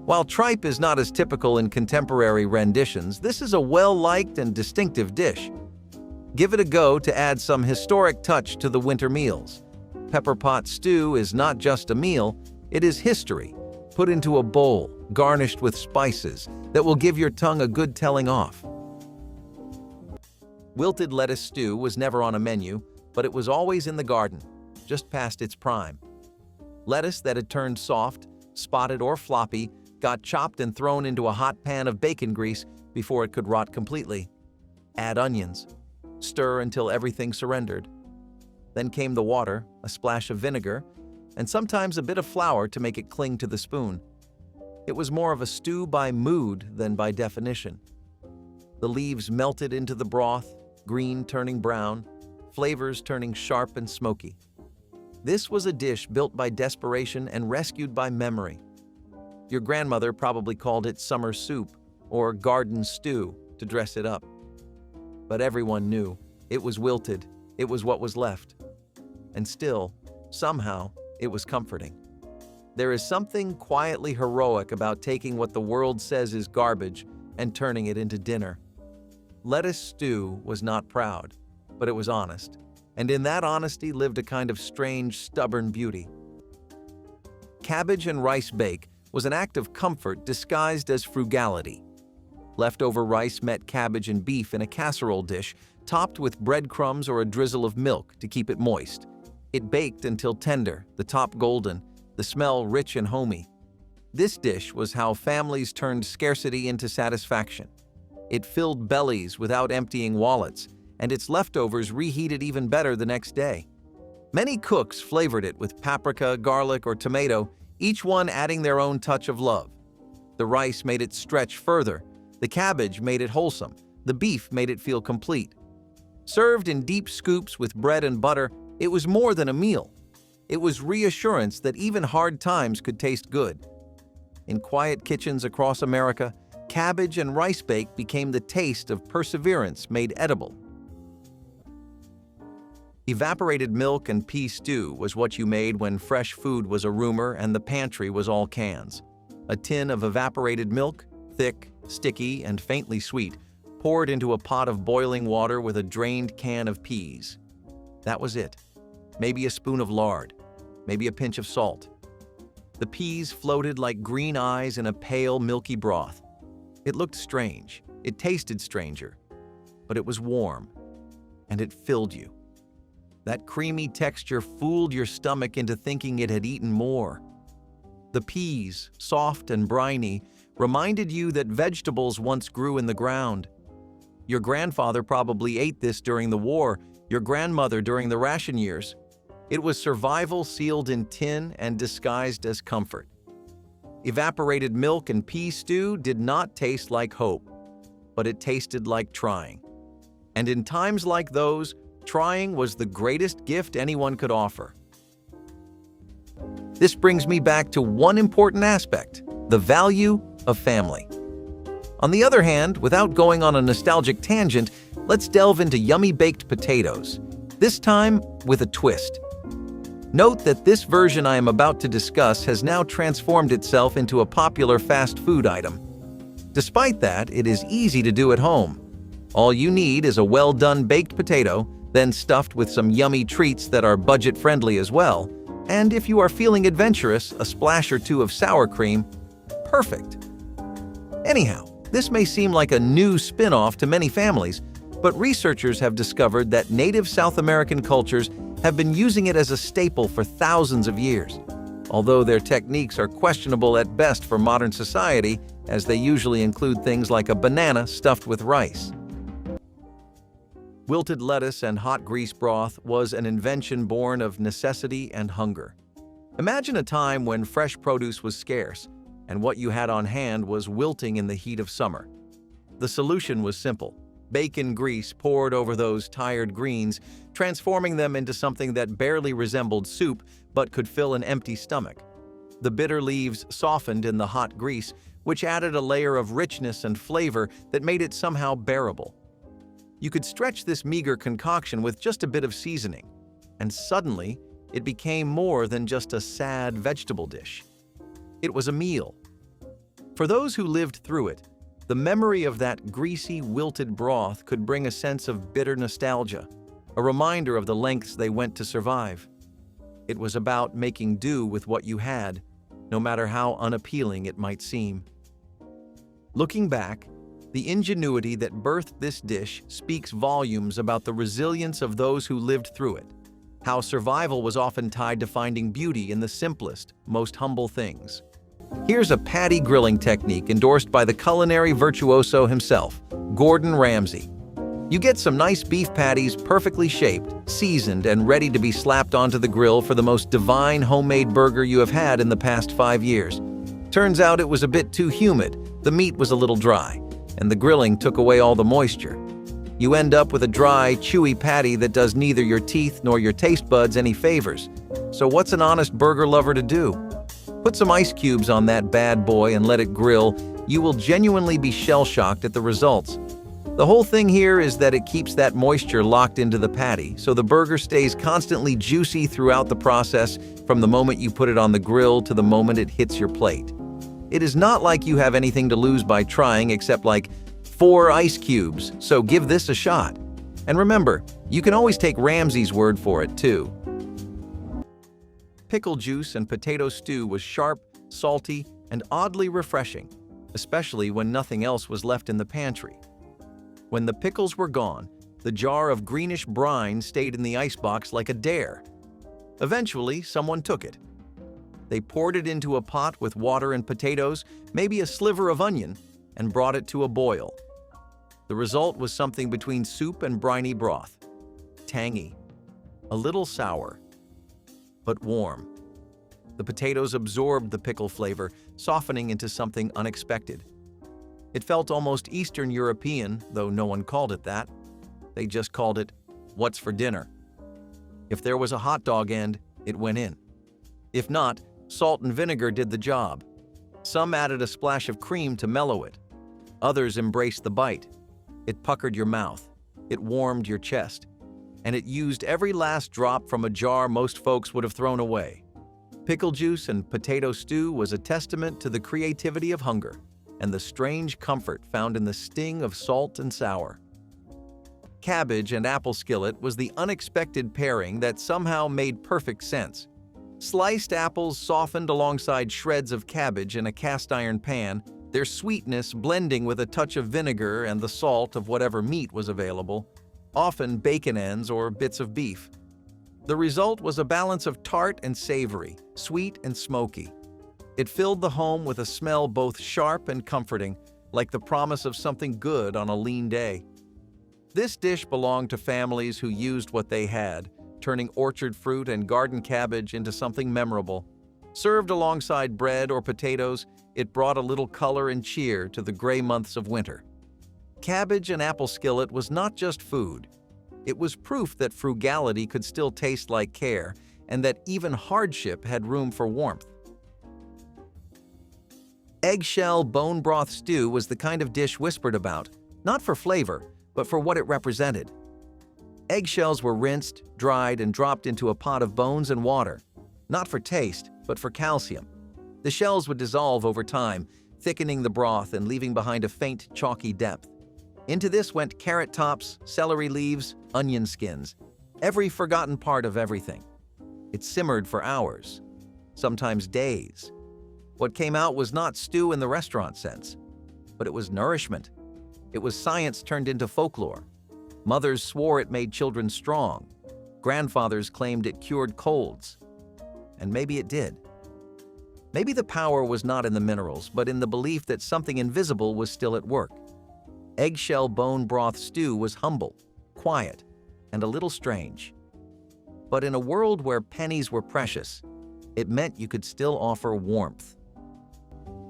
While tripe is not as typical in contemporary renditions, this is a well-liked and distinctive dish. Give it a go to add some historic touch to the winter meals. Pepper pot stew is not just a meal, it is history, put into a bowl, garnished with spices that will give your tongue a good telling off. Wilted lettuce stew was never on a menu, but it was always in the garden, just past its prime. Lettuce that had turned soft, spotted or floppy, got chopped and thrown into a hot pan of bacon grease before it could rot completely. Add onions. Stir until everything surrendered. Then came the water, a splash of vinegar, and sometimes a bit of flour to make it cling to the spoon. It was more of a stew by mood than by definition. The leaves melted into the broth, green turning brown, flavors turning sharp and smoky. This was a dish built by desperation and rescued by memory. Your grandmother probably called it summer soup or garden stew to dress it up. But everyone knew it was wilted, it was what was left. And still, somehow, it was comforting. There is something quietly heroic about taking what the world says is garbage and turning it into dinner. Lettuce stew was not proud, but it was honest, and in that honesty lived a kind of strange, stubborn beauty. Cabbage and rice bake was an act of comfort disguised as frugality. Leftover rice met cabbage and beef in a casserole dish, topped with breadcrumbs or a drizzle of milk to keep it moist. It baked until tender, the top golden, the smell rich and homey. This dish was how families turned scarcity into satisfaction. It filled bellies without emptying wallets, and its leftovers reheated even better the next day. Many cooks flavored it with paprika, garlic, or tomato, each one adding their own touch of love. The rice made it stretch further. The cabbage made it wholesome. The beef made it feel complete. Served in deep scoops with bread and butter, it was more than a meal. It was reassurance that even hard times could taste good. In quiet kitchens across America, cabbage and rice bake became the taste of perseverance made edible. Evaporated milk and pea stew was what you made when fresh food was a rumor and the pantry was all cans. A tin of evaporated milk, thick, sticky, and faintly sweet, poured into a pot of boiling water with a drained can of peas. That was it. Maybe a spoon of lard, maybe a pinch of salt. The peas floated like green eyes in a pale, milky broth. It looked strange, it tasted stranger, but it was warm, and it filled you. That creamy texture fooled your stomach into thinking it had eaten more. The peas, soft and briny, reminded you that vegetables once grew in the ground. Your grandfather probably ate this during the war, your grandmother during the ration years. It was survival sealed in tin and disguised as comfort. Evaporated milk and pea stew did not taste like hope, but it tasted like trying. And in times like those, trying was the greatest gift anyone could offer. This brings me back to one important aspect: the value of family. On the other hand, without going on a nostalgic tangent, let's delve into yummy baked potatoes, this time with a twist. Note that this version I am about to discuss has now transformed itself into a popular fast food item. Despite that, it is easy to do at home. All you need is a well-done baked potato, then stuffed with some yummy treats that are budget-friendly as well, And if you are feeling adventurous, a splash or two of sour cream, perfect. Anyhow, this may seem like a new spin-off to many families, but researchers have discovered that native South American cultures have been using it as a staple for thousands of years. Although their techniques are questionable at best for modern society, as they usually include things like a banana stuffed with rice. Wilted lettuce and hot grease broth was an invention born of necessity and hunger. Imagine a time when fresh produce was scarce, and what you had on hand was wilting in the heat of summer. The solution was simple: bacon grease poured over those tired greens, transforming them into something that barely resembled soup but could fill an empty stomach. The bitter leaves softened in the hot grease, which added a layer of richness and flavor that made it somehow bearable. You could stretch this meager concoction with just a bit of seasoning, and suddenly it became more than just a sad vegetable dish. It was a meal. For those who lived through it, the memory of that greasy, wilted broth could bring a sense of bitter nostalgia, a reminder of the lengths they went to survive. It was about making do with what you had, no matter how unappealing it might seem. Looking back, the ingenuity that birthed this dish speaks volumes about the resilience of those who lived through it, how survival was often tied to finding beauty in the simplest, most humble things. Here's a patty grilling technique endorsed by the culinary virtuoso himself, Gordon Ramsay. You get some nice beef patties perfectly shaped, seasoned, and ready to be slapped onto the grill for the most divine homemade burger you have had in the past 5 years. Turns out it was a bit too humid, the meat was a little dry, and the grilling took away all the moisture. You end up with a dry, chewy patty that does neither your teeth nor your taste buds any favors. So what's an honest burger lover to do? Put some ice cubes on that bad boy and let it grill. You will genuinely be shell-shocked at the results. The whole thing here is that it keeps that moisture locked into the patty, so the burger stays constantly juicy throughout the process, from the moment you put it on the grill to the moment it hits your plate. It is not like you have anything to lose by trying except like 4 ice cubes, so give this a shot. And remember, you can always take Ramsay's word for it too. Pickle juice and potato stew was sharp, salty, and oddly refreshing, especially when nothing else was left in the pantry. When the pickles were gone, the jar of greenish brine stayed in the icebox like a dare. Eventually, someone took it. They poured it into a pot with water and potatoes, maybe a sliver of onion, and brought it to a boil. The result was something between soup and briny broth. Tangy, a little sour, but warm. The potatoes absorbed the pickle flavor, softening into something unexpected. It felt almost Eastern European, though no one called it that. They just called it, "What's for dinner?" If there was a hot dog end, it went in. If not, salt and vinegar did the job. Some added a splash of cream to mellow it. Others embraced the bite. It puckered your mouth. It warmed your chest. And it used every last drop from a jar most folks would have thrown away. Pickle juice and potato stew was a testament to the creativity of hunger and the strange comfort found in the sting of salt and sour. Cabbage and apple skillet was the unexpected pairing that somehow made perfect sense. Sliced apples softened alongside shreds of cabbage in a cast-iron pan, their sweetness blending with a touch of vinegar and the salt of whatever meat was available, often bacon ends or bits of beef. The result was a balance of tart and savory, sweet and smoky. It filled the home with a smell both sharp and comforting, like the promise of something good on a lean day. This dish belonged to families who used what they had, turning orchard fruit and garden cabbage into something memorable. Served alongside bread or potatoes, it brought a little color and cheer to the gray months of winter. Cabbage and apple skillet was not just food. It was proof that frugality could still taste like care, and that even hardship had room for warmth. Eggshell bone broth stew was the kind of dish whispered about, not for flavor, but for what it represented. Eggshells were rinsed, dried, and dropped into a pot of bones and water, not for taste, but for calcium. The shells would dissolve over time, thickening the broth and leaving behind a faint, chalky depth. Into this went carrot tops, celery leaves, onion skins, every forgotten part of everything. It simmered for hours, sometimes days. What came out was not stew in the restaurant sense, but it was nourishment. It was science turned into folklore. Mothers swore it made children strong. Grandfathers claimed it cured colds. And maybe it did. Maybe the power was not in the minerals, but in the belief that something invisible was still at work. Eggshell bone broth stew was humble, quiet, and a little strange. But in a world where pennies were precious, it meant you could still offer warmth.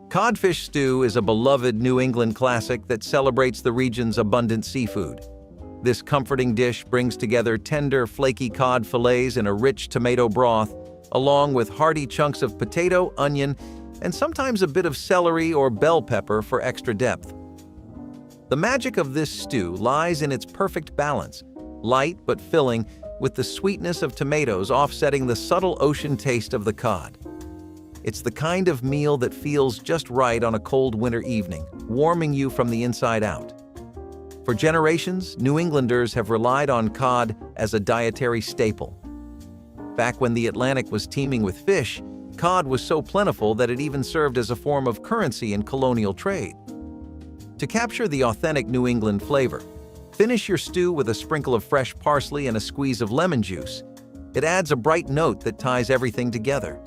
Codfish stew is a beloved New England classic that celebrates the region's abundant seafood. This comforting dish brings together tender, flaky cod fillets in a rich tomato broth, along with hearty chunks of potato, onion, and sometimes a bit of celery or bell pepper for extra depth. The magic of this stew lies in its perfect balance, light but filling, with the sweetness of tomatoes offsetting the subtle ocean taste of the cod. It's the kind of meal that feels just right on a cold winter evening, warming you from the inside out. For generations, New Englanders have relied on cod as a dietary staple. Back when the Atlantic was teeming with fish, cod was so plentiful that it even served as a form of currency in colonial trade. To capture the authentic New England flavor, finish your stew with a sprinkle of fresh parsley and a squeeze of lemon juice. It adds a bright note that ties everything together.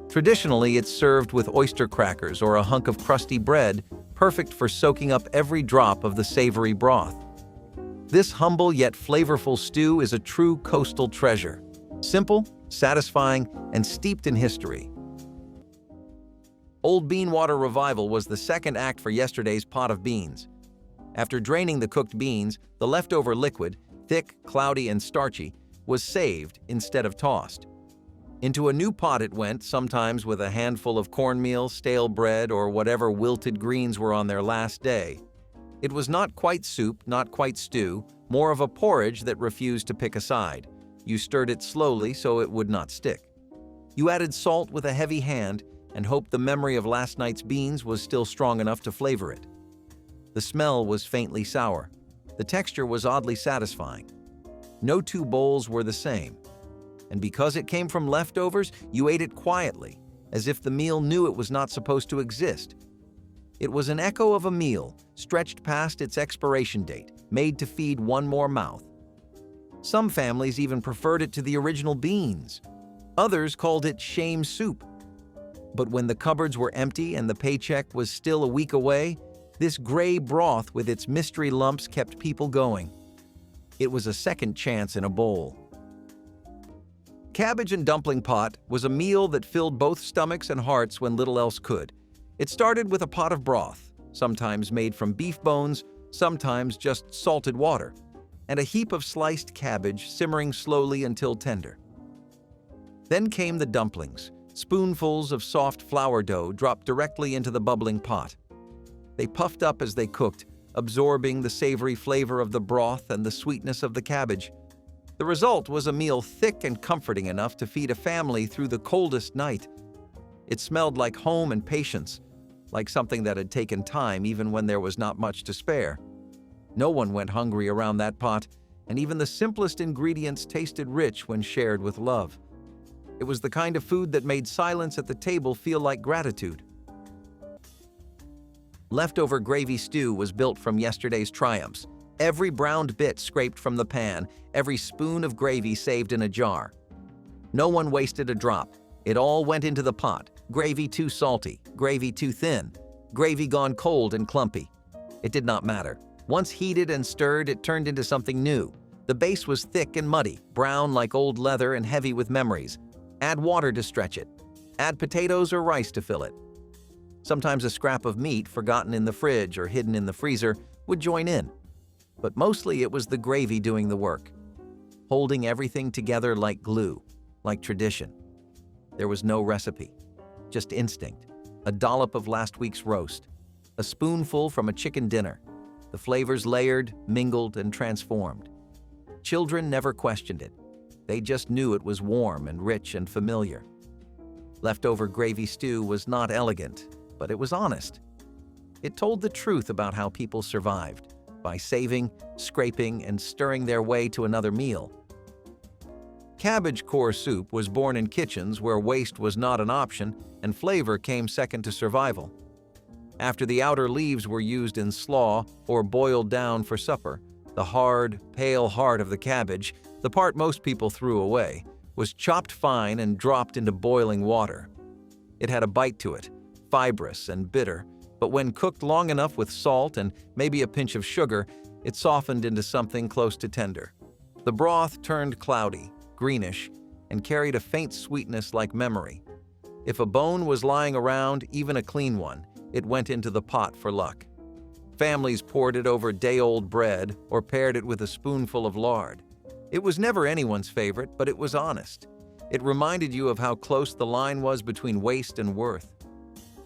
Traditionally, it's served with oyster crackers or a hunk of crusty bread, perfect for soaking up every drop of the savory broth. This humble yet flavorful stew is a true coastal treasure. Simple, satisfying, and steeped in history. Old Bean Water Revival was the second act for yesterday's pot of beans. After draining the cooked beans, the leftover liquid, thick, cloudy, and starchy, was saved instead of tossed. Into a new pot it went, sometimes with a handful of cornmeal, stale bread, or whatever wilted greens were on their last day. It was not quite soup, not quite stew, more of a porridge that refused to pick a side. You stirred it slowly so it would not stick. You added salt with a heavy hand and hoped the memory of last night's beans was still strong enough to flavor it. The smell was faintly sour. The texture was oddly satisfying. No two bowls were the same. And because it came from leftovers, you ate it quietly, as if the meal knew it was not supposed to exist. It was an echo of a meal, stretched past its expiration date, made to feed one more mouth. Some families even preferred it to the original beans. Others called it shame soup. But when the cupboards were empty and the paycheck was still a week away, this gray broth with its mystery lumps kept people going. It was a second chance in a bowl. Cabbage and dumpling pot was a meal that filled both stomachs and hearts when little else could. It started with a pot of broth, sometimes made from beef bones, sometimes just salted water, and a heap of sliced cabbage simmering slowly until tender. Then came the dumplings, spoonfuls of soft flour dough dropped directly into the bubbling pot. They puffed up as they cooked, absorbing the savory flavor of the broth and the sweetness of the cabbage. The result was a meal thick and comforting enough to feed a family through the coldest night. It smelled like home and patience, like something that had taken time even when there was not much to spare. No one went hungry around that pot, and even the simplest ingredients tasted rich when shared with love. It was the kind of food that made silence at the table feel like gratitude. Leftover gravy stew was built from yesterday's triumphs. Every browned bit scraped from the pan, every spoon of gravy saved in a jar. No one wasted a drop. It all went into the pot. Gravy too salty, gravy too thin, gravy gone cold and clumpy. It did not matter. Once heated and stirred, it turned into something new. The base was thick and muddy, brown like old leather and heavy with memories. Add water to stretch it. Add potatoes or rice to fill it. Sometimes a scrap of meat, forgotten in the fridge or hidden in the freezer, would join in. But mostly it was the gravy doing the work, holding everything together like glue, like tradition. There was no recipe, just instinct, a dollop of last week's roast, a spoonful from a chicken dinner, the flavors layered, mingled, and transformed. Children never questioned it. They just knew it was warm and rich and familiar. Leftover gravy stew was not elegant, but it was honest. It told the truth about how people survived, by saving, scraping, and stirring their way to another meal. Cabbage core soup was born in kitchens where waste was not an option and flavor came second to survival. After the outer leaves were used in slaw or boiled down for supper, the hard, pale heart of the cabbage, the part most people threw away, was chopped fine and dropped into boiling water. It had a bite to it, fibrous and bitter, but when cooked long enough with salt and maybe a pinch of sugar, it softened into something close to tender. The broth turned cloudy, greenish, and carried a faint sweetness like memory. If a bone was lying around, even a clean one, it went into the pot for luck. Families poured it over day-old bread or paired it with a spoonful of lard. It was never anyone's favorite, but it was honest. It reminded you of how close the line was between waste and worth.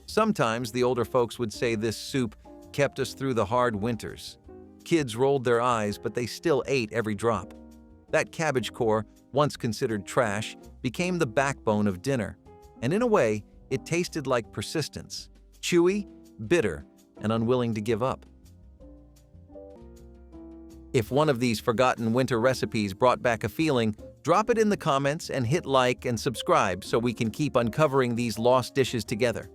Sometimes the older folks would say this soup kept us through the hard winters. Kids rolled their eyes, but they still ate every drop. That cabbage core, once considered trash, became the backbone of dinner. And in a way, it tasted like persistence, chewy, bitter, and unwilling to give up. If one of these forgotten winter recipes brought back a feeling, drop it in the comments and hit like and subscribe so we can keep uncovering these lost dishes together.